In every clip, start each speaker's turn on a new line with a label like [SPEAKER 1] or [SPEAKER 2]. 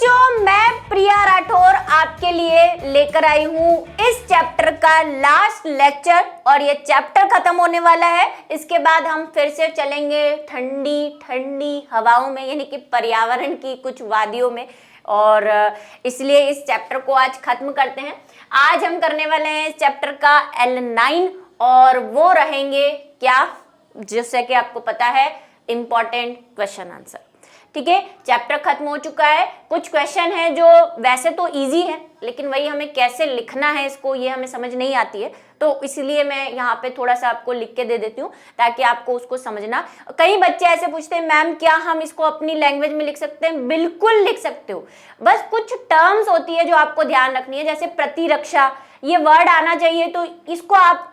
[SPEAKER 1] बच्चों, मैं प्रिया राठौर आपके लिए लेकर आई हूँ इस चैप्टर का लास्ट लेक्चर और ये चैप्टर खत्म होने वाला है। इसके बाद हम फिर से चलेंगे ठंडी ठंडी हवाओं में, यानी कि पर्यावरण की कुछ वादियों में, और इसलिए इस चैप्टर को आज खत्म करते हैं। आज हम करने वाले हैं इस चैप्टर का L9 और वो रहेंगे क्या, जिससे कि आपको पता है इम्पॉर्टेंट क्वेश्चन आंसर। ठीक है, चैप्टर खत्म हो चुका है। कुछ क्वेश्चन है जो वैसे तो इजी है, लेकिन वही हमें कैसे लिखना है इसको ये हमें समझ नहीं आती है, तो इसलिए मैं यहाँ पे थोड़ा सा आपको लिख के दे देती हूँ ताकि आपको उसको समझना। कई बच्चे ऐसे पूछते हैं मैम क्या हम इसको अपनी लैंग्वेज में लिख सकते हैं? बिल्कुल लिख सकते हो, बस कुछ टर्म्स होती है जो आपको ध्यान रखनी है। जैसे प्रतिरक्षा, ये वर्ड आना चाहिए, तो इसको आप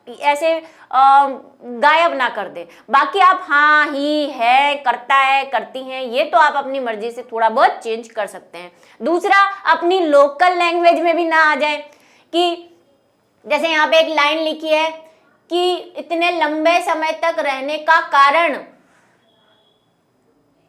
[SPEAKER 1] ऐसे गायब ना कर दे। बाकी आप हाँ, ही, है, करता है, करती हैं, ये तो आप अपनी मर्जी से थोड़ा बहुत चेंज कर सकते हैं। दूसरा, अपनी लोकल लैंग्वेज में भी ना आ जाए कि जैसे यहाँ पे एक लाइन लिखी है कि इतने लंबे समय तक रहने का कारण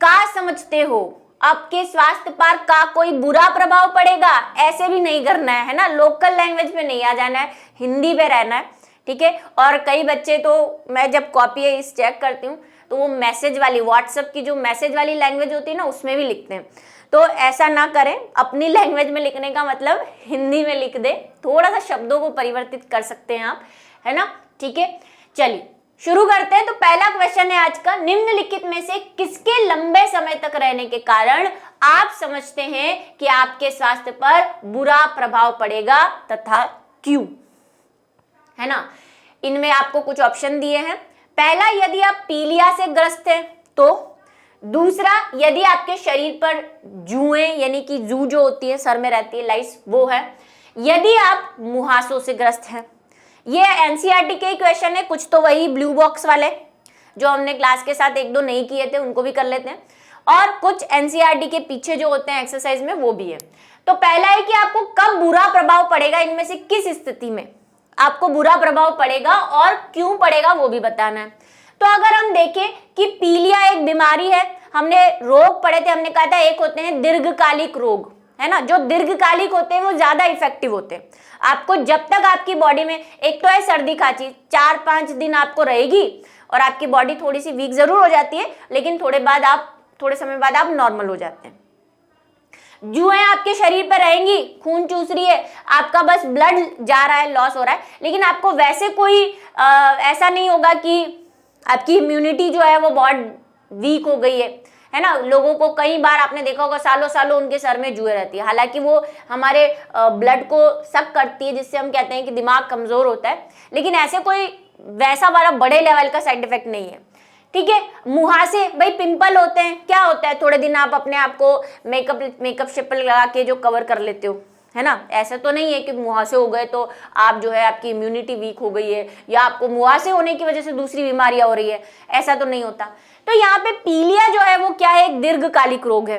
[SPEAKER 1] क्या समझते हो, आपके स्वास्थ्य पर का कोई बुरा प्रभाव पड़ेगा, ऐसे भी नहीं करना है ना। लोकल लैंग्वेज में नहीं आ जाना है, हिंदी में रहना है। ठीक है, और कई बच्चे तो मैं जब कॉपी इस चेक करती हूँ तो वो मैसेज वाली, व्हाट्सएप की जो मैसेज वाली लैंग्वेज होती है ना, उसमें भी लिखते हैं। तो ऐसा ना करें, अपनी लैंग्वेज में लिखने का मतलब हिंदी में लिख दे, थोड़ा सा शब्दों को परिवर्तित कर सकते हैं आप, है ना। ठीक है, चलिए शुरू करते हैं। तो पहला क्वेश्चन है आज का, निम्नलिखित में से किसके लंबे समय तक रहने के कारण आप समझते हैं कि आपके स्वास्थ्य पर बुरा प्रभाव पड़ेगा तथा क्यों, है ना। इनमें आपको कुछ ऑप्शन दिए हैं। पहला, यदि आप पीलिया से ग्रस्त हैं तो। दूसरा, यदि आपके शरीर पर जुएं यानी कि जू जो होती है सर में रहती है, लाइस, वो है। यदि आप मुहासों से ग्रस्त हैं। ये एनसीईआरटी के क्वेश्चन है, कुछ तो वही ब्लू बॉक्स वाले जो हमने क्लास के साथ एक दो नहीं किए थे उनको भी कर लेते हैं, और कुछ एनसीईआरटी के पीछे जो होते हैं एक्सरसाइज में वो भी है। तो पहला है कि आपको कब बुरा प्रभाव पड़ेगा, इनमें से किस स्थिति में आपको बुरा प्रभाव पड़ेगा और क्यों पड़ेगा वो भी बताना है। तो अगर हम देखें कि पीलिया एक बीमारी है, हमने रोग पढ़े थे, हमने कहा था एक होते हैं दीर्घकालिक रोग, है ना। जो दीर्घकालिक होते हैं वो ज्यादा इफेक्टिव होते हैं। आपको जब तक आपकी बॉडी में, एक तो है सर्दी खांसी, 4-5 दिन आपको रहेगी और आपकी बॉडी थोड़ी सी वीक जरूर हो जाती है, लेकिन थोड़े समय बाद आप नॉर्मल हो जाते हैं। जुएं आपके शरीर पर रहेंगी, खून चूस रही है, आपका बस ब्लड जा रहा है, लॉस हो रहा है, लेकिन आपको वैसे कोई ऐसा नहीं होगा कि आपकी इम्यूनिटी जो है वो बहुत वीक हो गई है ना। लोगों को कई बार आपने देखा होगा सालों सालों उनके सर में जुएं रहती है, हालांकि वो हमारे ब्लड को सक करती है, जिससे हम कहते हैं कि दिमाग कमजोर होता है, लेकिन ऐसे कोई वैसा वाला बड़े लेवल का साइड इफेक्ट नहीं है। ठीक है, मुहासे, भाई पिंपल होते हैं, क्या होता है, थोड़े दिन आप अपने आप को मेकअप शेपल लगा के जो कवर कर लेते हो, है ना। ऐसा तो नहीं है कि मुहासे हो गए तो आप जो है आपकी इम्यूनिटी वीक हो गई है या आपको मुहासे होने की वजह से दूसरी बीमारियां हो रही है, ऐसा तो नहीं होता। तो यहाँ पे पीलिया जो है वो क्या है, एक दीर्घकालिक रोग है।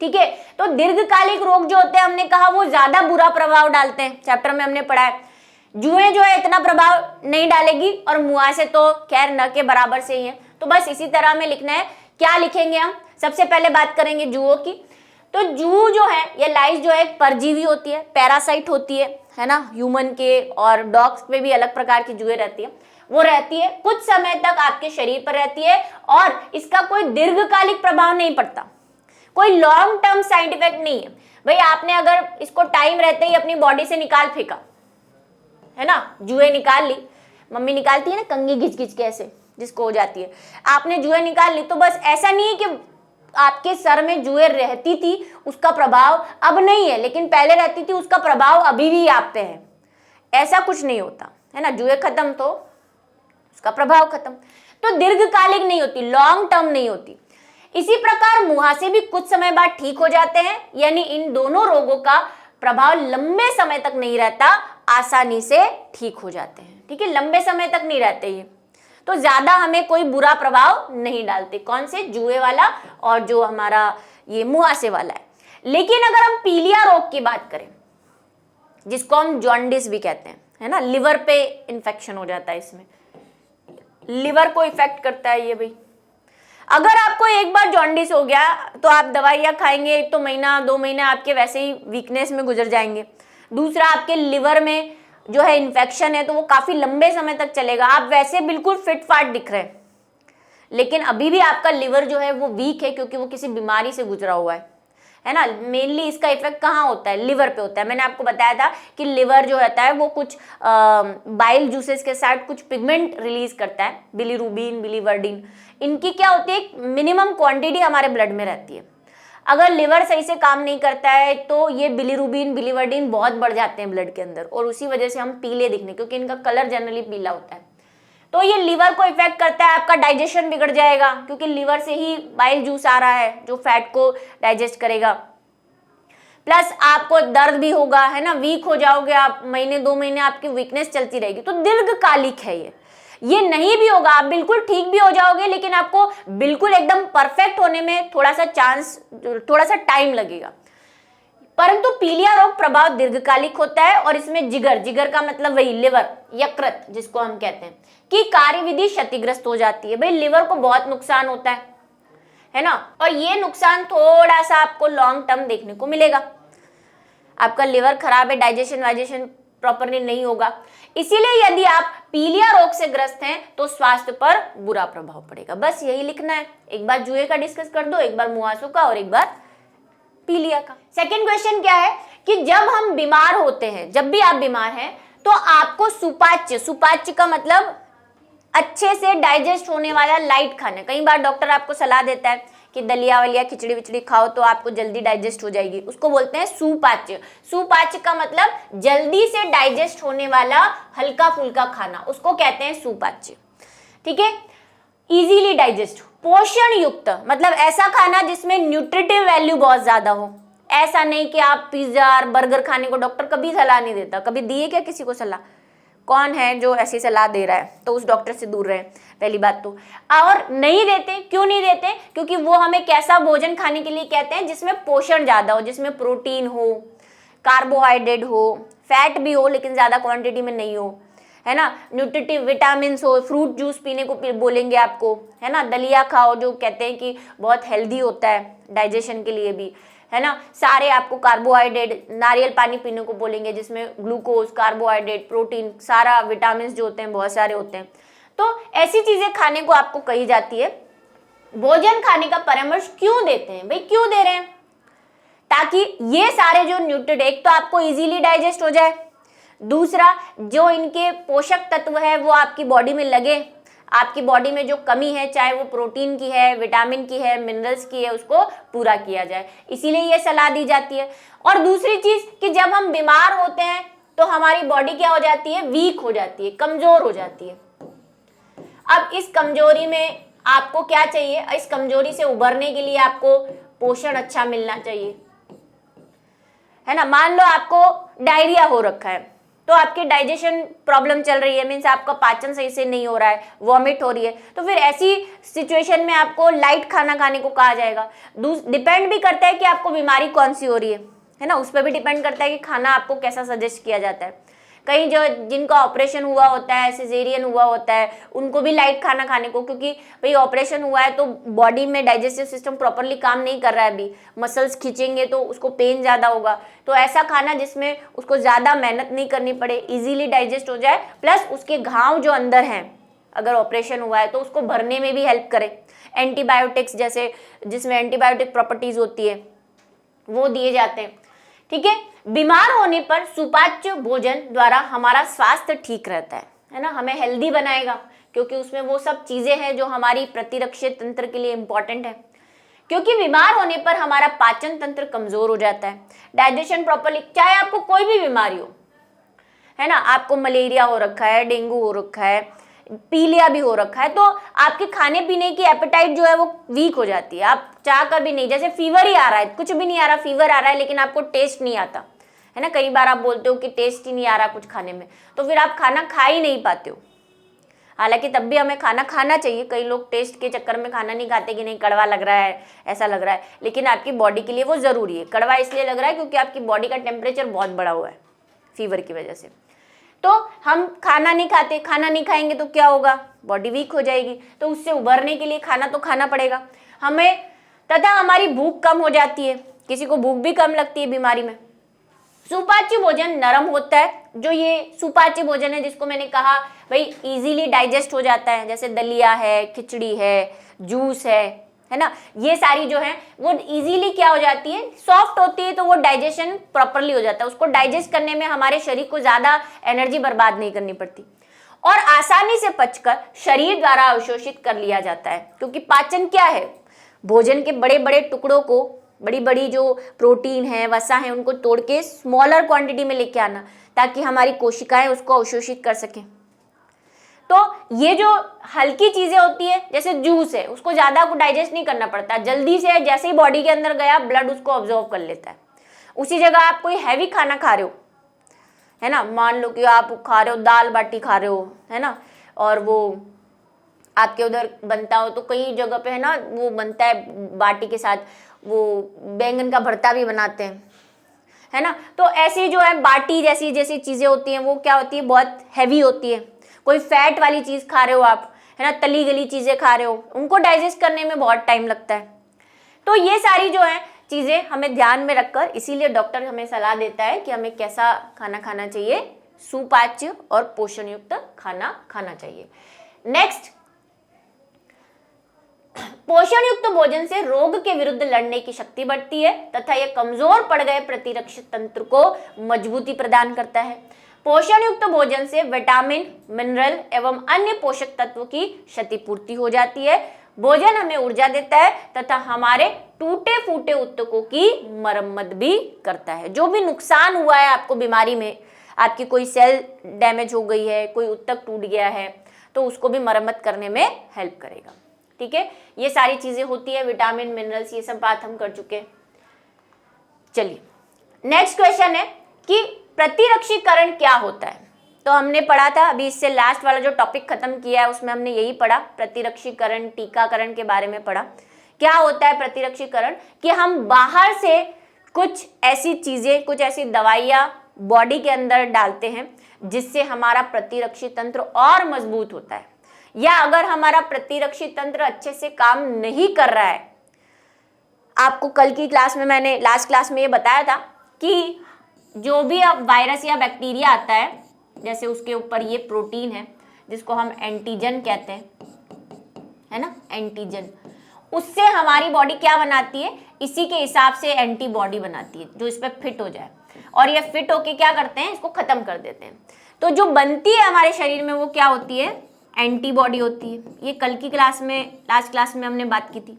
[SPEAKER 1] ठीक है, तो दीर्घकालिक रोग जो होते हैं हमने कहा वो ज्यादा बुरा प्रभाव डालते हैं, चैप्टर में हमने पढ़ा है। जुएं जो है इतना प्रभाव नहीं डालेगी और मुहासे तो खैर न के बराबर से ही है। तो बस इसी तरह में लिखना है। क्या लिखेंगे हम, सबसे पहले बात करेंगे जुओं की। तो जू जो है, ये लाइस जो है एक परजीवी होती है, पैरासाइट होती है ना। ह्यूमन के और डॉग्स पे भी अलग प्रकार की जुएं रहती है, वो रहती है कुछ समय तक आपके शरीर पर रहती है और इसका कोई दीर्घकालिक प्रभाव नहीं पड़ता, कोई लॉन्ग टर्म साइड इफेक्ट नहीं है। भाई आपने अगर इसको टाइम रहते ही अपनी बॉडी से निकाल फेंका, है ना, जुएं निकाल ली, मम्मी निकालती है ना कंघी घिच घिच के ऐसे जिसको हो जाती है, आपने जुएं निकाल ली, तो बस ऐसा नहीं है कि आपके सर में जुएं रहती थी उसका प्रभाव अब नहीं है, लेकिन पहले रहती थी उसका प्रभाव अभी भी आप पे है, ऐसा कुछ नहीं होता, है ना। जुएं खत्म तो उसका प्रभाव खत्म। तो दीर्घकालिक नहीं होती, लॉन्ग टर्म नहीं होती। इसी प्रकार मुहासे भी कुछ समय बाद ठीक हो जाते हैं, यानी इन दोनों रोगों का प्रभाव लंबे समय तक नहीं रहता, आसानी से ठीक हो जाते हैं। ठीक है, लंबे समय तक नहीं रहते ये, तो ज्यादा हमें कोई बुरा प्रभाव नहीं डालते। कौन से, जुए वाला और जो हमारा ये मुहासे वाला है। लेकिन अगर हम पीलिया रोग की बात करें, जिसको हम जॉन्डिस भी कहते हैं, है ना, लिवर पे इन्फेक्शन हो जाता है, इसमें लिवर को इफेक्ट करता है ये। भाई अगर आपको एक बार जॉन्डिस हो गया तो आप दवाइयाँ खाएंगे, एक तो महीना 2 महीने आपके वैसे ही वीकनेस में गुजर जाएंगे। दूसरा, आपके लिवर में जो है इन्फेक्शन है तो वो काफी लंबे समय तक चलेगा। आप वैसे बिल्कुल फिट फाट दिख रहे हैं, लेकिन अभी भी आपका लिवर जो है वो वीक है, क्योंकि वो किसी बीमारी से गुजरा हुआ है ना। मेनली इसका इफेक्ट कहाँ होता है? लिवर पे होता है। मैंने आपको बताया था कि लिवर जो होता है वो कुछ बाइल जूसेस के साथ कुछ पिगमेंट रिलीज करता है, बिलीरुबिन, बिलीवर्डिन। इनकी क्या होती है, मिनिमम क्वांटिटी हमारे ब्लड में रहती है। अगर लिवर सही से काम नहीं करता है तो ये बिलीरुबिन, बिलीवर्डिन बहुत बढ़ जाते हैं ब्लड के अंदर, और उसी वजह से हम पीले दिखने, क्योंकि इनका कलर जनरली पीला होता है। तो ये लिवर को इफेक्ट करता है, आपका डाइजेशन बिगड़ जाएगा, क्योंकि लिवर से ही बाइल जूस आ रहा है जो फैट को डाइजेस्ट करेगा। प्लस आपको दर्द भी होगा, है ना, वीक हो जाओगे आप, महीने 2 महीने आपकी वीकनेस चलती रहेगी। तो दीर्घकालिक है ये नहीं भी होगा, आप बिल्कुल ठीक भी हो जाओगे, लेकिन आपको बिल्कुल एकदम परफेक्ट होने में थोड़ा सा टाइम लगेगा। परंतु पीलिया रोग प्रभाव दीर्घकालिक होता है, और इसमें जिगर का मतलब वही लिवर, यकृत जिसको हम कहते हैं, कि कार्यविधि क्षतिग्रस्त हो जाती है। भाई लिवर को बहुत नुकसान होता है ना, और ये नुकसान थोड़ा सा आपको लॉन्ग टर्म देखने को मिलेगा। आपका लिवर खराब है, डाइजेशन प्रॉपरली नहीं होगा। इसीलिए यदि आप पीलिया रोग से ग्रस्त हैं तो स्वास्थ्य पर बुरा प्रभाव पड़ेगा। बस यही लिखना है। एक बार जुए का डिस्कस कर दो, एक बार मुहासों का और एक बार पीलिया का। सेकंड क्वेश्चन क्या है कि जब हम बीमार होते हैं, जब भी आप बीमार हैं तो आपको सुपाच्य का मतलब अच्छे से डाइजेस्ट होने वाला लाइट खाना। कई बार डॉक्टर आपको सलाह देता है कि दलिया वलिया, खिचड़ी विचड़ी खाओ तो आपको जल्दी डाइजेस्ट हो जाएगी, उसको बोलते हैं सुपाच्य। सुपाच्य का मतलब जल्दी से डाइजेस्ट होने वाला हल्का फुल्का खाना, उसको कहते हैं सुपाच्य। ठीक है, इजीली डाइजेस्ट, पोषण युक्त मतलब ऐसा खाना जिसमें न्यूट्रिटिव वैल्यू बहुत ज्यादा हो। ऐसा नहीं कि आप पिज्जा और बर्गर खाने को डॉक्टर कभी सलाह नहीं देता। कभी दिए क्या किसी को सलाह? कौन है जो ऐसी सलाह दे रहा है? तो उस डॉक्टर से दूर रहें, पहली बात तो। और नहीं देते, क्यों नहीं देते? क्योंकि वो हमें कैसा भोजन खाने के लिए कहते हैं जिसमें पोषण ज्यादा हो, जिसमें प्रोटीन हो, कार्बोहाइड्रेट हो, फैट भी हो लेकिन ज्यादा क्वांटिटी में नहीं हो, है ना, न्यूट्रिटिव विटामिन हो। फ्रूट जूस पीने को बोलेंगे आपको, है ना, दलिया खाओ जो कहते हैं कि बहुत हेल्दी होता है डाइजेशन के लिए भी, है ना। सारे आपको कार्बोहाइड्रेट, नारियल पानी पीने को बोलेंगे जिसमें ग्लूकोज, कार्बोहाइड्रेट, प्रोटीन, सारा विटामिन जो होते हैं बहुत सारे होते हैं। तो ऐसी चीजें खाने को आपको कही जाती है। भोजन खाने का परामर्श क्यों देते हैं? भाई क्यों दे रहे हैं? ताकि ये सारे जो न्यूट्रिएंट, एक तो आपको इजीली डाइजेस्ट हो जाए, दूसरा जो इनके पोषक तत्व है वो आपकी बॉडी में लगे, आपकी बॉडी में जो कमी है चाहे वो प्रोटीन की है, विटामिन की है, मिनरल्स की है, उसको पूरा किया जाए। इसीलिए ये सलाह दी जाती है। और दूसरी चीज कि जब हम बीमार होते हैं तो हमारी बॉडी क्या हो जाती है? वीक हो जाती है, कमजोर हो जाती है। अब इस कमजोरी में आपको क्या चाहिए? इस कमजोरी से उभरने के लिए आपको पोषण अच्छा मिलना चाहिए, है ना। मान लो आपको डायरिया हो रखा है तो आपकी डाइजेशन प्रॉब्लम चल रही है, मीन्स आपका पाचन सही से नहीं हो रहा है, वॉमिट हो रही है, तो फिर ऐसी सिचुएशन में आपको लाइट खाना खाने को कहा जाएगा। डिपेंड भी करता है कि आपको बीमारी कौन सी हो रही है ना, उस पर भी डिपेंड करता है कि खाना आपको कैसा सजेस्ट किया जाता है। कहीं जो जिनका ऑपरेशन हुआ होता है, सिजेरियन हुआ होता है, उनको भी लाइट खाना खाने को, क्योंकि भाई ऑपरेशन हुआ है तो बॉडी में डाइजेस्टिव सिस्टम प्रॉपरली काम नहीं कर रहा है, अभी मसल्स खींचेंगे तो उसको पेन ज़्यादा होगा। तो ऐसा खाना जिसमें उसको ज़्यादा मेहनत नहीं करनी पड़े, इजीली डाइजेस्ट हो जाए, प्लस उसके घाव जो अंदर हैं अगर ऑपरेशन हुआ है तो उसको भरने में भी हेल्प करे। एंटीबायोटिक्स जैसे जिसमें एंटीबायोटिक प्रॉपर्टीज होती है वो दिए जाते हैं। ठीक है, बीमार होने पर सुपाच्य भोजन द्वारा हमारा स्वास्थ्य ठीक रहता है ना, हमें हेल्दी बनाएगा, क्योंकि उसमें वो सब चीजें हैं जो हमारी प्रतिरक्षी तंत्र के लिए इंपॉर्टेंट है। क्योंकि बीमार होने पर हमारा पाचन तंत्र कमजोर हो जाता है, डाइजेशन प्रॉपरली, चाहे आपको कोई भी बीमारी हो, है ना, आपको मलेरिया हो रखा है, डेंगू हो रखा है, पीलिया भी हो रखा है, तो आपके खाने पीने की एपेटाइट जो है वो वीक हो जाती है। आप चाह कर भी नहीं, जैसे फीवर ही आ रहा है, कुछ भी नहीं आ रहा, फीवर आ रहा है लेकिन आपको टेस्ट नहीं आता, है ना। कई बार आप बोलते हो कि टेस्ट ही नहीं आ रहा कुछ खाने में, तो फिर आप खाना खा ही नहीं पाते हो। हालांकि तब भी हमें खाना खाना चाहिए, कई लोग टेस्ट के चक्कर में खाना नहीं खाते कि नहीं कड़वा लग रहा है, ऐसा लग रहा है, लेकिन आपकी बॉडी के लिए वो जरूरी है। कड़वा इसलिए लग रहा है क्योंकि आपकी बॉडी का टेम्परेचर बहुत बढ़ा हुआ है फीवर की वजह से, तो हम खाना नहीं खाते, खाना नहीं खाएंगे तो क्या होगा, बॉडी वीक हो जाएगी, तो उससे उभरने के लिए खाना तो खाना पड़ेगा हमें, तथा हमारी भूख कम हो जाती है, किसी को भूख भी कम लगती है बीमारी में। सुपाच्य भोजन नरम होता है, जो ये सुपाच्य भोजन है जिसको मैंने कहा भाई इजीली डाइजेस्ट हो जाता है, जैसे दलिया है, खिचड़ी है, जूस है ना, ये सारी जो है वो इजीली क्या हो जाती है, सॉफ्ट होती है, तो वो डाइजेशन प्रॉपरली हो जाता है, उसको डाइजेस्ट करने में हमारे शरीर को ज्यादा एनर्जी बर्बाद नहीं करनी पड़ती और आसानी से पचकर शरीर द्वारा अवशोषित कर लिया जाता है। क्योंकि पाचन क्या है, भोजन के बड़े बड़े टुकड़ों को, बड़ी बड़ी जो प्रोटीन है, वसा है, उनको तोड़ के स्मॉलर क्वांटिटी में लेके आना ताकि हमारी कोशिकाएं उसको अवशोषित कर सकें। तो ये जो हल्की चीजें होती है जैसे जूस है, उसको ज्यादा को डाइजेस्ट नहीं करना पड़ता, जल्दी से जैसे ही बॉडी के अंदर गया ब्लड उसको ऑब्जॉर्व कर लेता है। उसी जगह आप कोई हैवी खाना खा रहे हो, है ना, मान लो कि आप खा रहे हो दाल बाटी खा रहे हो, है ना, और वो आपके उधर बनता हो, तो कई जगह पे है ना वो बनता है बाटी के साथ वो बैंगन का भरता भी बनाते हैं, है ना, तो ऐसी जो है बाटी जैसी जैसी चीजें होती हैं वो क्या होती है, बहुत हैवी होती है। कोई फैट वाली चीज खा रहे हो आप, है ना, तली गली चीजें खा रहे हो, उनको डाइजेस्ट करने में बहुत टाइम लगता है। तो ये सारी जो है चीजें हमें ध्यान में रखकर, इसीलिए डॉक्टर हमें सलाह देता है कि हमें कैसा खाना खाना चाहिए, सुपाच्य और पोषण युक्त खाना खाना चाहिए। नेक्स्ट, पोषण युक्त भोजन से रोग के विरुद्ध लड़ने की शक्ति बढ़ती है तथा यह कमजोर पड़ गए प्रतिरक्षी तंत्र को मजबूती प्रदान करता है। पोषण युक्त भोजन से विटामिन, मिनरल एवं अन्य पोषक तत्वों की क्षतिपूर्ति हो जाती है। भोजन हमें ऊर्जा देता है तथा हमारे टूटे फूटे ऊतकों की मरम्मत भी करता है। जो भी नुकसान हुआ है आपको बीमारी में, आपकी कोई सेल डैमेज हो गई है, कोई ऊतक टूट गया है, तो उसको भी मरम्मत करने में हेल्प करेगा। ठीक है, ये सारी चीजें होती है, विटामिन, मिनरल्स, ये सब बात हम कर चुके हैं। चलिए नेक्स्ट क्वेश्चन है कि प्रतिरक्षीकरण क्या होता है। तो हमने पढ़ा था, अभी इससे लास्ट वाला जो टॉपिक खत्म किया है उसमें हमने यही पढ़ा, प्रतिरक्षीकरण, टीकाकरण के बारे में पढ़ा। क्या होता है प्रतिरक्षीकरण, कि हम बाहर से कुछ ऐसी चीजें, कुछ ऐसी दवाइयां बॉडी के अंदर डालते हैं जिससे हमारा प्रतिरक्षी तंत्र और मजबूत होता है, या अगर हमारा प्रतिरक्षी तंत्र अच्छे से काम नहीं कर रहा है। आपको कल की क्लास में, मैंने लास्ट क्लास में ये बताया था कि जो भी वायरस या बैक्टीरिया आता है, जैसे उसके ऊपर ये प्रोटीन है जिसको हम एंटीजन कहते हैं, है ना, एंटीजन, उससे हमारी बॉडी क्या बनाती है, इसी के हिसाब से एंटीबॉडी बनाती है जो इस पर फिट हो जाए, और ये फिट होके क्या करते हैं, इसको खत्म कर देते हैं। तो जो बनती है हमारे शरीर में वो क्या होती है, एंटीबॉडी होती है। ये कल की क्लास में, लास्ट क्लास में हमने बात की थी।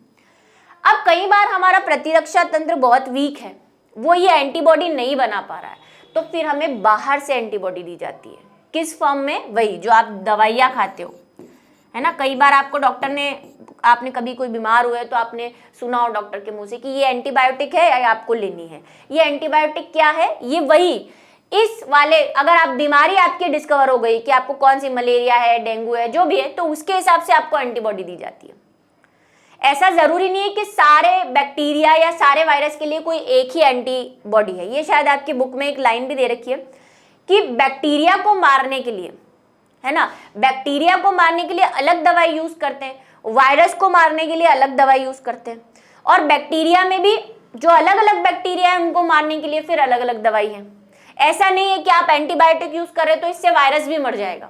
[SPEAKER 1] अब कई बार हमारा प्रतिरक्षा तंत्र बहुत वीक है, वो ये एंटीबॉडी नहीं बना पा रहा है, तो फिर हमें बाहर से एंटीबॉडी दी जाती है। किस फॉर्म में, वही जो आप दवाइयाँ खाते हो, है ना। कई बार आपको डॉक्टर ने, आपने कभी कोई बीमार हुए तो आपने सुना हो डॉक्टर के मुंह से कि ये एंटीबायोटिक है या आपको लेनी है। ये एंटीबायोटिक क्या है, ये वही इस वाले, अगर आप बीमारी आपकी डिस्कवर हो गई कि आपको कौन सी मलेरिया है, डेंगू है, जो भी है, तो उसके हिसाब से आपको एंटीबॉडी दी जाती है। ऐसा जरूरी नहीं है कि सारे बैक्टीरिया या सारे वायरस के लिए कोई एक ही एंटीबॉडी है। ये शायद आपकी बुक में एक लाइन भी दे रखी है कि बैक्टीरिया को मारने के लिए, है ना, बैक्टीरिया को मारने के लिए अलग दवाई यूज करते हैं, वायरस को मारने के लिए अलग दवाई यूज करते हैं, और बैक्टीरिया में भी जो अलग अलग बैक्टीरिया है उनको मारने के लिए फिर अलग अलग दवाई है। ऐसा नहीं है कि आप एंटीबायोटिक यूज करें तो इससे वायरस भी मर जाएगा,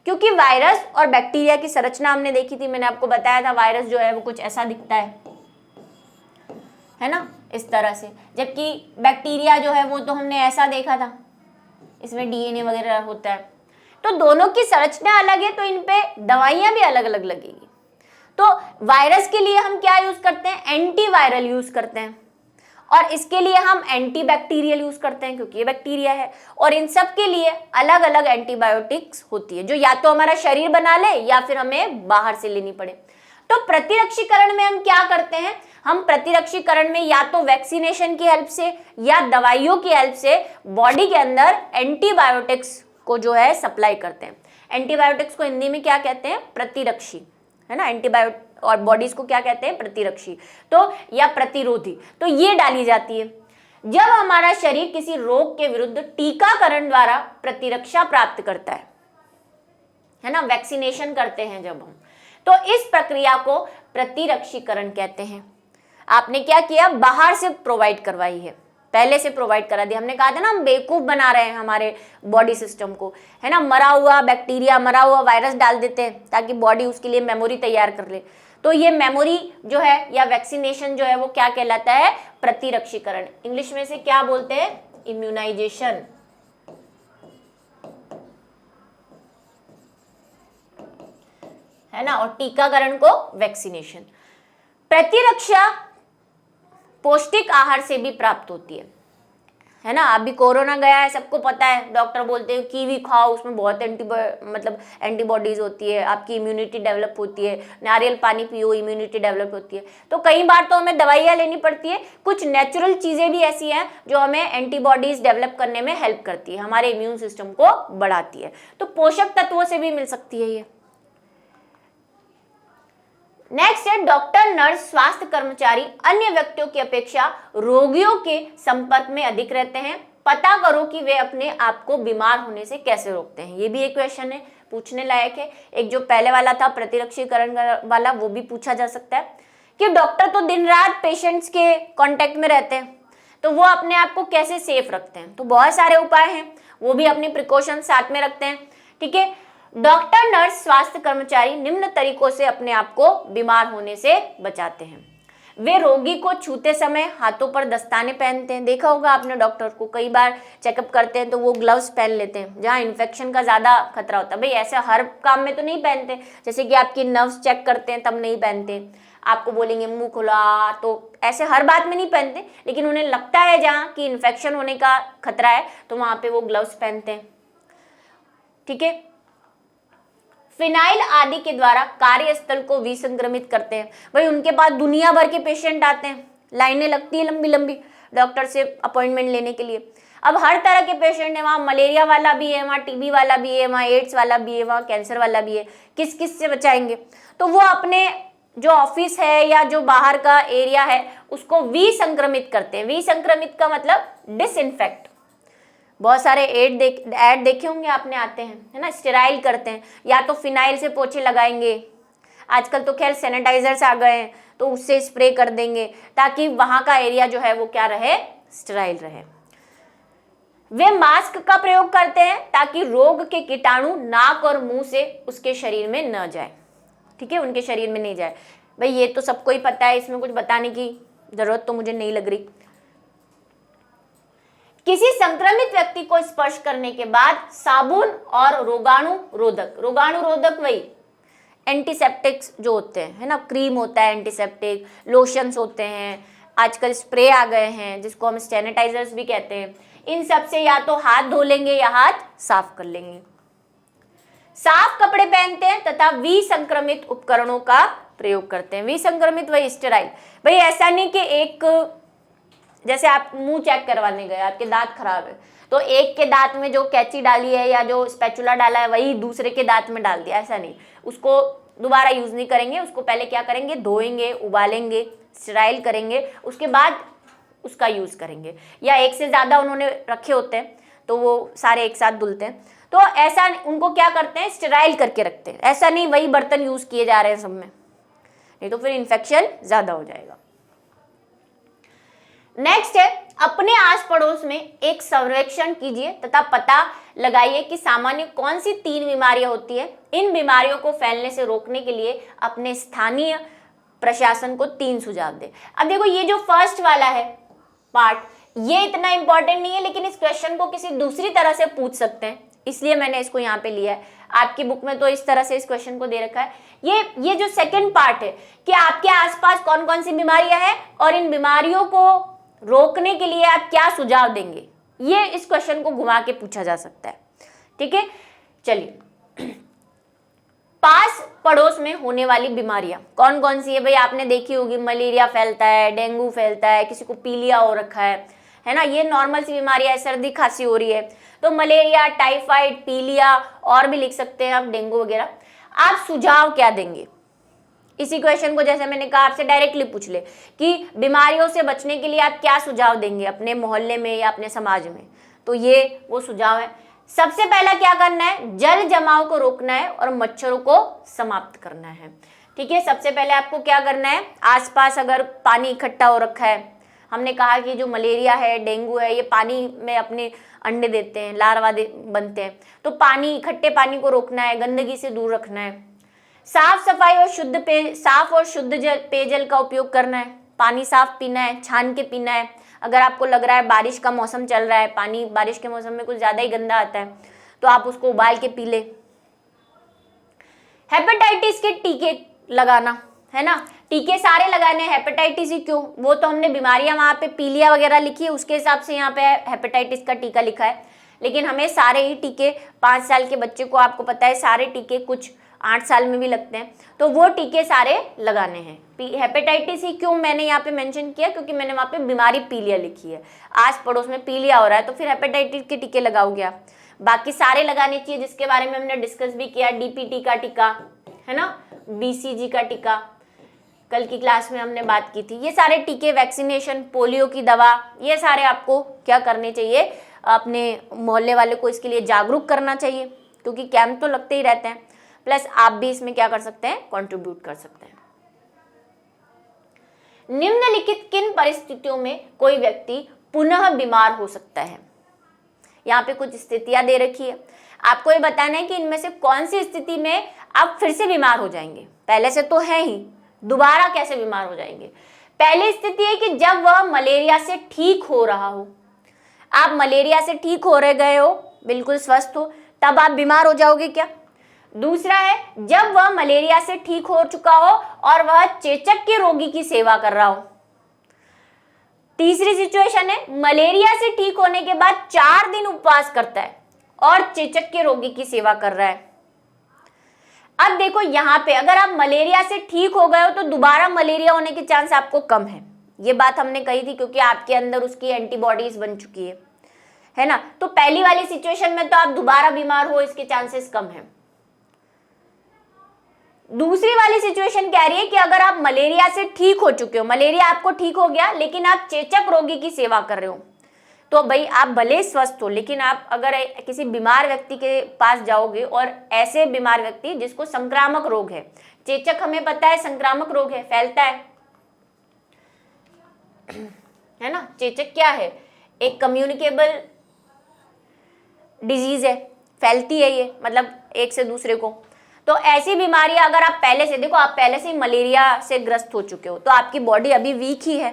[SPEAKER 1] क्योंकि वायरस और बैक्टीरिया की संरचना हमने देखी थी, मैंने आपको बताया था। वायरस जो है वो कुछ ऐसा दिखता है ना, इस तरह से, जबकि बैक्टीरिया जो है वो तो हमने ऐसा देखा था, इसमें डीएनए वगैरह होता है। तो दोनों की संरचना अलग है, तो इन पे दवाइयां भी अलग अलग लगेगी। तो वायरस के लिए हम क्या यूज करते हैं, एंटीवायरल यूज करते हैं, और इसके लिए हम एंटीबैक्टीरियल यूज करते हैं क्योंकि ये बैक्टीरिया है। और इन सब के लिए अलग अलग एंटीबायोटिक्स होती है जो या तो हमारा शरीर बना ले या फिर हमें बाहर से लेनी पड़े। तो प्रतिरक्षीकरण में हम क्या करते हैं, हम प्रतिरक्षीकरण में या तो वैक्सीनेशन की हेल्प से या दवाइयों की हेल्प से बॉडी के अंदर एंटीबायोटिक्स को जो है सप्लाई करते हैं। एंटीबायोटिक्स को हिंदी में क्या कहते हैं, प्रतिरक्षी, है ना, एंटीबायोटिक, और बॉडीज को क्या कहते हैं, प्रतिरक्षी, तो या प्रतिरोधी, तो ये डाली जाती है। जब हमारा शरीर किसी रोग के विरुद्ध टीकाकरण द्वारा प्रतिरक्षा प्राप्त करता है ना, वैक्सीनेशन करते हैं जब हम, तो इस प्रक्रिया को प्रतिरक्षीकरण कहते हैं। आपने क्या किया, बाहर से प्रोवाइड करवाई है, पहले से प्रोवाइड करा दिया। हमने कहा था ना हम बेवकूफ बना रहे हैं हमारे बॉडी सिस्टम को, है ना, मरा हुआ बैक्टीरिया, मरा हुआ वायरस डाल देते हैं ताकि बॉडी उसके लिए मेमोरी तैयार कर ले। तो ये मेमोरी जो है या वैक्सीनेशन जो है वो क्या कहलाता है, प्रतिरक्षीकरण। इंग्लिश में से क्या बोलते हैं, इम्यूनाइजेशन, है ना, और टीकाकरण को वैक्सीनेशन। प्रतिरक्षा पौष्टिक आहार से भी प्राप्त होती है ना। अभी कोरोना गया है, सबको पता है, डॉक्टर बोलते हैं कीवी खाओ, उसमें बहुत एंटीबॉडीज होती है, आपकी इम्यूनिटी डेवलप होती है, नारियल पानी पियो, इम्यूनिटी डेवलप होती है। तो कई बार तो हमें दवाइयाँ लेनी पड़ती है, कुछ नेचुरल चीज़ें भी ऐसी हैं जो हमें एंटीबॉडीज डेवलप करने में हेल्प करती है, हमारे इम्यून सिस्टम को बढ़ाती है। तो पोषक तत्वों से भी मिल सकती है ये। नेक्स्ट है, डॉक्टर, नर्स, स्वास्थ्य कर्मचारी अन्य व्यक्तियों की अपेक्षा रोगियों के संपर्क में अधिक रहते हैं। पता करो कि वे अपने आप को बीमार होने से कैसे रोकते हैं। ये भी एक क्वेश्चन है, पूछने लायक है। एक जो पहले वाला था प्रतिरक्षीकरण वाला, वो भी पूछा जा सकता है कि डॉक्टर तो दिन रात पेशेंट्स के कांटेक्ट में रहते हैं, तो वो अपने आप को कैसे सेफ रखते हैं। तो बहुत सारे उपाय हैं, वो भी अपनी प्रिकॉशन साथ में रखते हैं। ठीक है, डॉक्टर, नर्स, स्वास्थ्य कर्मचारी निम्न तरीकों से अपने आप को बीमार होने से बचाते हैं। वे रोगी को छूते समय हाथों पर दस्ताने पहनते हैं। देखा होगा आपने, डॉक्टर को कई बार चेकअप करते हैं तो वो ग्लव्स पहन लेते हैं जहाँ इन्फेक्शन का ज़्यादा खतरा होता है। भाई ऐसे हर काम में तो नहीं पहनते, जैसे कि आपकी नर्व्स चेक करते हैं तब नहीं पहनते, आपको बोलेंगे मुंह खुला, तो ऐसे हर बात में नहीं पहनते, लेकिन उन्हें लगता है जहाँ कि इन्फेक्शन होने का खतरा है तो वहाँ पे वो ग्लव्स पहनते हैं। ठीक है, फिनाइल आदि के द्वारा कार्यस्थल को विसंक्रमित करते हैं। भाई उनके पास दुनिया भर के पेशेंट आते हैं, लाइनें लगती है लंबी लंबी डॉक्टर से अपॉइंटमेंट लेने के लिए। अब हर तरह के पेशेंट है, वहाँ मलेरिया वाला भी है, वहाँ टीबी वाला भी है, वहाँ एड्स वाला भी है, वहाँ कैंसर वाला भी है। किस किस से बचाएंगे, तो वो अपने जो ऑफिस है या जो बाहर का एरिया है उसको विसंक्रमित करते हैं। विसंक्रमित का मतलब डिसइंफेक्ट। बहुत सारे ऐड देखे होंगे आपने, आते हैं, है ना, स्टेराइल करते हैं, या तो फिनाइल से पोछे लगाएंगे, आजकल तो खैर सैनिटाइजर्स आ गए हैं तो उससे स्प्रे कर देंगे ताकि वहाँ का एरिया जो है वो क्या रहे, स्टेराइल रहे। वे मास्क का प्रयोग करते हैं ताकि रोग के कीटाणु नाक और मुंह से उसके शरीर में न जाए। ठीक है, उनके शरीर में नहीं जाए। भाई ये तो सबको ही पता है, इसमें कुछ बताने की जरूरत तो मुझे नहीं लग रही। किसी संक्रमित व्यक्ति को स्पर्श करने के बाद साबुन और रोगाणुरोधक वही एंटीसेप्टिक्स जो होते हैं, है ना, क्रीम होता है एंटीसेप्टिक, लोशंस होते हैं, आजकल स्प्रे आ गए हैं जिसको हम सैनिटाइजर्स भी कहते हैं। इन सब से या तो हाथ धो लेंगे या हाथ साफ कर लेंगे। साफ कपड़े पहनते हैं तथा विसंक्रमित उपकरणों का प्रयोग करते हैं। विसंक्रमित वही स्टेराइल। भाई ऐसा नहीं कि एक, जैसे आप मुंह चेक करवाने गए, आपके दांत खराब है तो एक के दांत में जो कैंची डाली है या जो स्पैचुला डाला है वही दूसरे के दांत में डाल दिया, ऐसा नहीं। उसको दोबारा यूज नहीं करेंगे, उसको पहले क्या करेंगे, धोएंगे, उबालेंगे, स्टेराइल करेंगे, उसके बाद उसका यूज करेंगे। या एक से ज्यादा उन्होंने रखे होते हैं तो वो सारे एक साथ धुलते हैं, तो ऐसा उनको क्या करते हैं, स्टेराइल करके रखते हैं। ऐसा नहीं वही बर्तन यूज किए जा रहे हैं सब में, नहीं तो फिर इन्फेक्शन ज्यादा हो जाएगा। नेक्स्ट है, अपने आस पड़ोस में एक सर्वेक्षण कीजिए तथा पता लगाइए कि सामान्य कौन सी 3 बीमारियां होती है। इन बीमारियों को फैलने से रोकने के लिए अपने स्थानीय प्रशासन को 3 सुझाव दें। अब देखो ये जो फर्स्ट वाला है पार्ट, ये इतना इंपॉर्टेंट नहीं है, लेकिन इस क्वेश्चन को किसी दूसरी तरह से पूछ सकते हैं, इसलिए मैंने इसको यहाँ पे लिया है। आपकी बुक में तो इस तरह से इस क्वेश्चन को दे रखा है। ये जो सेकंड पार्ट है कि आपके आसपास कौन कौन सी बीमारियां हैं और इन बीमारियों को रोकने के लिए आप क्या सुझाव देंगे, ये इस क्वेश्चन को घुमा के पूछा जा सकता है। ठीक है, चलिए, पास पड़ोस में होने वाली बीमारियां कौन कौन सी है। भाई आपने देखी होगी, मलेरिया फैलता है, डेंगू फैलता है, किसी को पीलिया हो रखा है ना, ये नॉर्मल सी बीमारियां है। सर्दी खांसी हो रही है तो मलेरिया, टाइफाइड, पीलिया, और भी लिख सकते हैं आप, डेंगू वगैरह। आप सुझाव क्या देंगे, इसी क्वेश्चन को जैसे मैंने कहा आपसे डायरेक्टली पूछ ले कि बीमारियों से बचने के लिए आप क्या सुझाव देंगे अपने मोहल्ले में या अपने समाज में, तो ये वो सुझाव है। सबसे पहला क्या करना है, जल जमाव को रोकना है और मच्छरों को समाप्त करना है। ठीक है, सबसे पहले आपको क्या करना है, आसपास अगर पानी इकट्ठा हो रखा है, हमने कहा कि जो मलेरिया है, डेंगू है, ये पानी में अपने अंडे देते हैं, लार्वा बनते हैं, तो पानी, इकट्ठे पानी को रोकना है, गंदगी से दूर रखना है। साफ सफाई और साफ और शुद्ध पेयजल का उपयोग करना है, पानी साफ पीना है, छान के पीना है। अगर आपको लग रहा है बारिश का मौसम चल रहा है, पानी बारिश के मौसम में कुछ ज्यादा ही गंदा आता है, तो आप उसको उबाल के पी ले। हेपेटाइटिस के टीके लगाना है ना, टीके सारे लगाने हैं। हेपेटाइटिस ही क्यों, वो तो हमने बीमारियां वहां पे पीलिया वगैरह लिखी है, उसके हिसाब से यहाँ पे हेपेटाइटिस का टीका लिखा है, लेकिन हमें सारे ही टीके 5 साल के बच्चे को, आपको पता है सारे टीके कुछ 8 साल में भी लगते हैं, तो वो टीके सारे लगाने हैं। हेपेटाइटिस ही क्यों मैंने यहाँ पे मेंशन किया, क्योंकि मैंने वहाँ पे बीमारी पीलिया लिखी है, आस पड़ोस में पीलिया हो रहा है, तो फिर हेपेटाइटिस के टीके लगाओगे आप। बाकी सारे लगाने चाहिए जिसके बारे में हमने डिस्कस भी किया, डीपीटी का टीका है ना, बीसीजी का टीका कल की क्लास में हमने बात की थी, ये सारे टीके, वैक्सीनेशन, पोलियो की दवा, ये सारे आपको क्या करने चाहिए, अपने मोहल्ले वाले को इसके लिए जागरूक करना चाहिए, क्योंकि कैंप तो लगते ही रहते हैं, प्लस आप भी इसमें क्या कर सकते हैं, कंट्रीब्यूट कर सकते हैं। निम्नलिखित किन परिस्थितियों में कोई व्यक्ति पुनः बीमार हो सकता है, यहाँ पे कुछ स्थितियां दे रखी है, आपको ये बताना है कि इनमें से कौन सी स्थिति में आप फिर से बीमार हो जाएंगे, पहले से तो है ही, दोबारा कैसे बीमार हो जाएंगे। पहली स्थिति है कि जब वह मलेरिया से ठीक हो रहा हो, आप मलेरिया से ठीक हो रहे गए हो, बिल्कुल स्वस्थ हो, तब आप बीमार हो जाओगे क्या। दूसरा है जब वह मलेरिया से ठीक हो चुका हो और वह चेचक के रोगी की सेवा कर रहा हो। तीसरी सिचुएशन है मलेरिया से ठीक होने के बाद 4 दिन उपवास करता है और चेचक के रोगी की सेवा कर रहा है। अब देखो यहाँ पे अगर आप मलेरिया से ठीक हो गए हो तो दोबारा मलेरिया होने के चांस आपको कम है, ये बात हमने कही थी, क्योंकि आपके अंदर उसकी एंटीबॉडीज बन चुकी है ना। तो पहली वाली सिचुएशन में तो आप दोबारा बीमार हो इसके चांसेस कम है। दूसरी वाली सिचुएशन कह रही है कि अगर आप मलेरिया से ठीक हो चुके हो, मलेरिया आपको ठीक हो गया, लेकिन आप चेचक रोगी की सेवा कर रहे हो, तो भाई आप भले स्वस्थ हो, लेकिन आप अगर किसी बीमार व्यक्ति के पास जाओगे, और ऐसे बीमार व्यक्ति जिसको संक्रामक रोग है, चेचक हमें पता है संक्रामक रोग है, फैलता है ना, चेचक क्या है, एक कम्युनिकेबल डिजीज है, फैलती है ये, मतलब एक से दूसरे को। तो ऐसी बीमारियां अगर आप पहले से, देखो आप पहले से मलेरिया से ग्रस्त हो चुके हो, तो आपकी बॉडी अभी वीक ही है।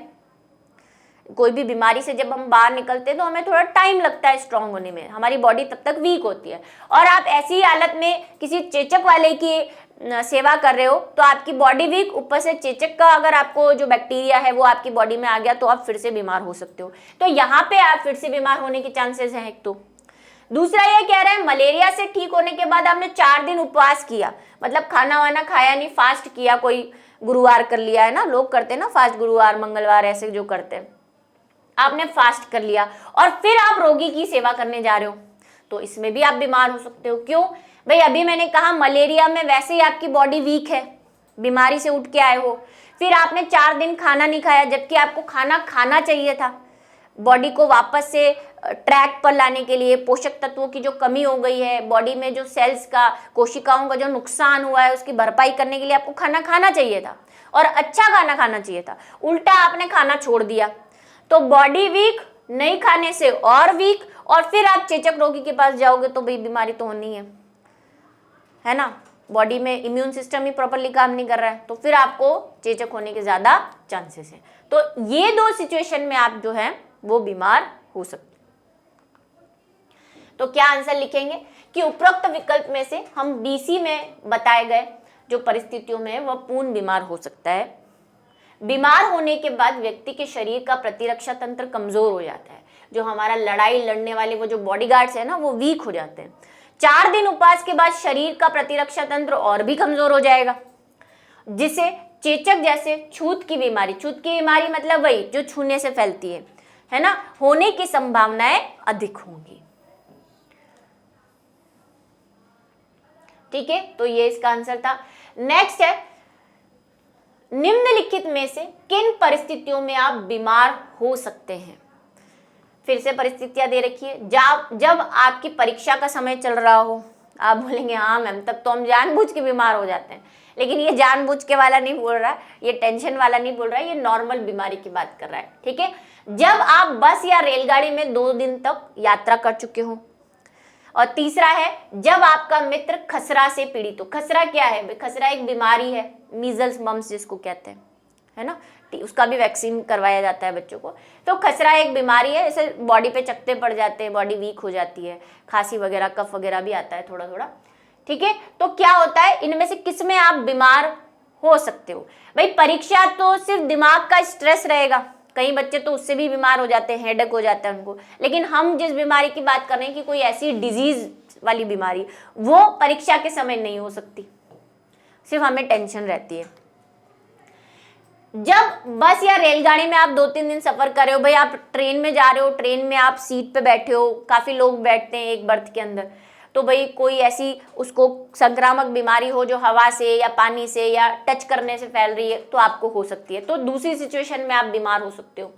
[SPEAKER 1] कोई भी बीमारी से जब हम बाहर निकलते हैं तो हमें थोड़ा टाइम लगता है स्ट्रांग होने में, हमारी बॉडी तब तक वीक होती है, और आप ऐसी हालत में किसी चेचक वाले की सेवा कर रहे हो तो आपकी बॉडी वीक, ऊपर से चेचक का अगर आपको जो बैक्टीरिया है वो आपकी बॉडी में आ गया तो आप फिर से बीमार हो सकते हो। तो यहाँ पे आप फिर से बीमार होने के चांसेस हैं एक तो। दूसरा ये कह रहे हैं मलेरिया से ठीक होने के बाद आपने 4 दिन उपवास किया, मतलब खाना वाना खाया नहीं, फास्ट किया, कोई गुरुवार कर लिया है ना, लोग करते हैं ना फास्ट, गुरुवार मंगलवार ऐसे जो करते हैं, आपने फास्ट कर लिया और फिर आप रोगी की सेवा करने जा रहे हो, तो इसमें भी आप बीमार हो सकते हो। क्यों भाई, अभी मैंने कहा मलेरिया में वैसे ही आपकी बॉडी वीक है, बीमारी से उठ के आए हो, फिर आपने 4 दिन खाना नहीं खाया, जबकि आपको खाना खाना चाहिए था, बॉडी को वापस से ट्रैक पर लाने के लिए, पोषक तत्वों की जो कमी हो गई है बॉडी में, जो सेल्स का, कोशिकाओं का जो नुकसान हुआ है उसकी भरपाई करने के लिए आपको खाना खाना चाहिए था, और अच्छा खाना खाना चाहिए था, उल्टा आपने खाना छोड़ दिया, तो बॉडी वीक, नहीं खाने से और वीक, और फिर आप चेचक रोगी के पास जाओगे तो भाई बीमारी तो होनी है ना, बॉडी में इम्यून सिस्टम ही प्रॉपरली काम नहीं कर रहा है, तो फिर आपको चेचक होने के ज्यादा चांसेस हैं। तो ये 2 सिचुएशन में आप जो है वो बीमार हो सकते। तो क्या आंसर लिखेंगे कि उपरोक्त विकल्प में से हम बीसी में बताए गए जो परिस्थितियों में वह पूर्ण बीमार हो सकता है। बीमार होने के बाद व्यक्ति के शरीर का प्रतिरक्षा तंत्र कमजोर हो जाता है, जो हमारा लड़ाई लड़ने वाले वो जो बॉडीगार्ड्स है ना वो वीक हो जाते हैं। 4 दिन उपवास के बाद शरीर का प्रतिरक्षा तंत्र और भी कमजोर हो जाएगा, जिसे चेचक जैसे छूत की बीमारी मतलब वही जो छूने से फैलती है ना, होने की संभावनाएं अधिक होंगी। ठीक है, तो ये इसका आंसर था। नेक्स्ट है निम्नलिखित में से किन परिस्थितियों में आप बीमार हो सकते हैं? फिर से परिस्थितियां दे रखी है। जब आपकी परीक्षा का समय चल रहा हो, आप बोलेंगे हाँ मैम तब तो हम जानबूझ के बीमार हो जाते हैं, लेकिन ये जानबूझ के वाला नहीं बोल रहा, ये टेंशन वाला नहीं बोल रहा, ये नॉर्मल बीमारी की बात कर रहा है। ठीक है, जब आप बस या रेलगाड़ी में 2 दिन तक यात्रा कर चुके हो। और तीसरा है जब आपका मित्र खसरा से पीड़ित हो। खसरा क्या है? खसरा एक बीमारी है, मीजल्स मम्स जिसको कहते हैं, है ना, उसका भी वैक्सीन करवाया जाता है बच्चों को। तो खसरा एक बीमारी है, जैसे बॉडी पे चकत्ते पड़ जाते हैं, बॉडी वीक हो जाती है, खांसी वगैरह कफ वगैरह भी आता है थोड़ा थोड़ा। ठीक है, तो क्या होता है, इनमें से किस में आप बीमार हो सकते हो? भाई परीक्षा तो सिर्फ दिमाग का स्ट्रेस रहेगा, कई बच्चे तो उससे भी बीमार हो जाते हैं, हेडेक हो जाता है उनको, लेकिन हम जिस बीमारी की बात कर रहे हैं कि कोई ऐसी डिजीज वाली बीमारी, वो परीक्षा के समय नहीं हो सकती, सिर्फ हमें टेंशन रहती है। जब बस या रेलगाड़ी में आप 2-3 दिन सफर कर रहे हो, भाई आप ट्रेन में जा रहे हो, ट्रेन में आप सीट पे बैठे हो, काफी लोग बैठते हैं एक बर्थ के अंदर, तो भाई कोई ऐसी उसको संक्रामक बीमारी हो जो हवा से या पानी से या टच करने से फैल रही है, तो आपको हो सकती है। तो दूसरी सिचुएशन में आप बीमार हो सकते हो,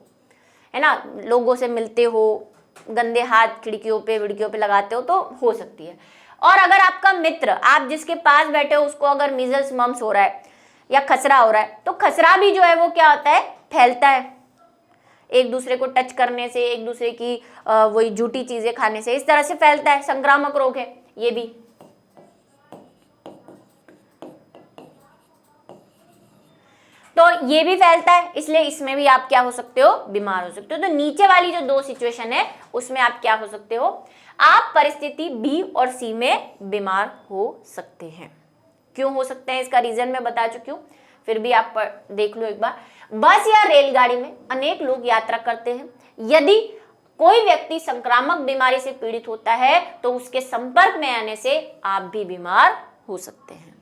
[SPEAKER 1] है ना, लोगों से मिलते हो, गंदे हाथ खिड़कियों पे विड़कियों पे लगाते हो, तो हो सकती है। और अगर आपका मित्र, आप जिसके पास बैठे हो, उसको अगर मीजल्स मम्स हो रहा है या खसरा हो रहा है, तो खसरा भी जो है वो क्या होता है, फैलता है एक दूसरे को टच करने से, एक दूसरे की वही झूठी चीजें खाने से, इस तरह से फैलता है, संक्रामक रोग है ये भी। तो ये भी फैलता है, इसलिए इसमें भी आप क्या हो सकते हो, बीमार हो सकते हो। तो नीचे वाली जो 2 सिचुएशन है उसमें आप क्या हो सकते हो, आप परिस्थिति बी और सी में बीमार हो सकते हैं। क्यों हो सकते हैं इसका रीजन मैं बता चुकी हूँ, फिर भी आप देख लो एक बार। बस या रेलगाड़ी में अनेक लोग यात्रा करते हैं, यदि कोई व्यक्ति संक्रामक बीमारी से पीड़ित होता है तो उसके संपर्क में आने से आप भी बीमार हो सकते हैं।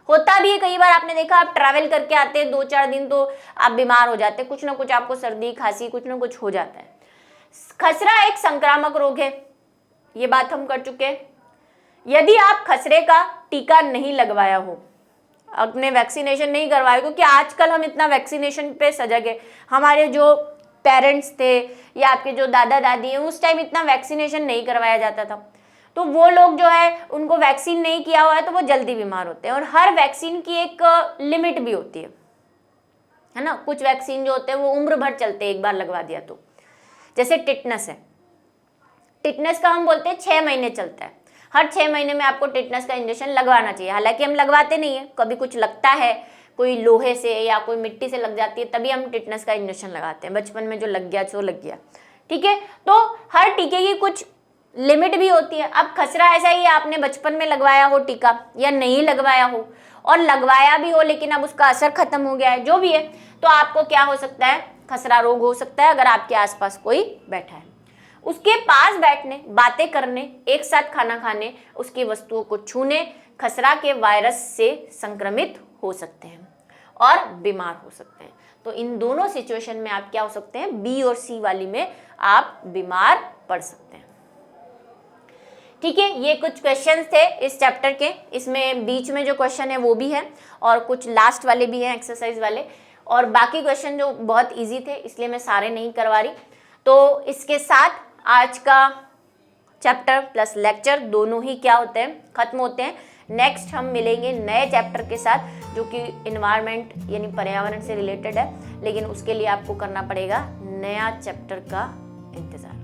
[SPEAKER 1] होता भी है कई बार, आपने देखा आप ट्रैवल करके आते हैं 2-4 दिन तो आप बीमार हो जाते हैं, कुछ ना कुछ आपको सर्दी खांसी कुछ ना कुछ हो जाता है। खसरा एक संक्रामक रोग है, ये बात हम कर चुके हैं। यदि आप खसरे का टीका नहीं लगवाया हो, अपने वैक्सीनेशन नहीं करवाए, क्योंकि आजकल हम इतना वैक्सीनेशन पे सजग है, हमारे जो पेरेंट्स थे या आपके जो दादा दादी हैं उस टाइम इतना वैक्सीनेशन नहीं करवाया जाता था, तो वो लोग जो है उनको वैक्सीन नहीं किया हुआ है तो वो जल्दी बीमार होते हैं। और हर वैक्सीन की एक लिमिट भी होती है ना, कुछ वैक्सीन जो होते हैं वो उम्र भर चलते हैं एक बार लगवा दिया तो। जैसे टिटनस है, टिटनस का हम बोलते हैं 6 महीने चलता है, हर 6 महीने में आपको टिटनस का इंजेक्शन लगवाना चाहिए। हालांकि हम लगवाते नहीं है, कभी कुछ लगता है, कोई लोहे से या कोई मिट्टी से लग जाती है तभी हम टिटनस का इंजेक्शन लगाते हैं, बचपन में जो लग गया सो लग गया। ठीक है, तो हर टीके की कुछ लिमिट भी होती है। अब खसरा ऐसा ही है, आपने बचपन में लगवाया हो टीका या नहीं लगवाया हो, और लगवाया भी हो लेकिन अब उसका असर खत्म हो गया है, जो भी है, तो आपको क्या हो सकता है, खसरा रोग हो सकता है। अगर आपके आसपास कोई बैठा है, उसके पास बैठने, बातें करने, एक साथ खाना खाने, उसकी वस्तुओं को छूने खसरा के वायरस से संक्रमित हो सकते हैं और बीमार हो सकते हैं। तो इन दोनों सिचुएशन में आप क्या हो सकते हैं, बी और सी वाली में आप बीमार पड़ सकते हैं। ठीक है, ये कुछ क्वेश्चंस थे इस चैप्टर के, इसमें बीच में जो क्वेश्चन है वो भी है और कुछ लास्ट वाले भी हैं एक्सरसाइज वाले, और बाकी क्वेश्चन जो बहुत इजी थे इसलिए मैं सारे नहीं करवा रही। तो इसके साथ आज का चैप्टर प्लस लेक्चर दोनों ही क्या होते हैं, खत्म होते हैं। नेक्स्ट हम मिलेंगे नए चैप्टर के साथ जो कि इन्वायरमेंट यानी पर्यावरण से रिलेटेड है, लेकिन उसके लिए आपको करना पड़ेगा नया चैप्टर का इंतजार।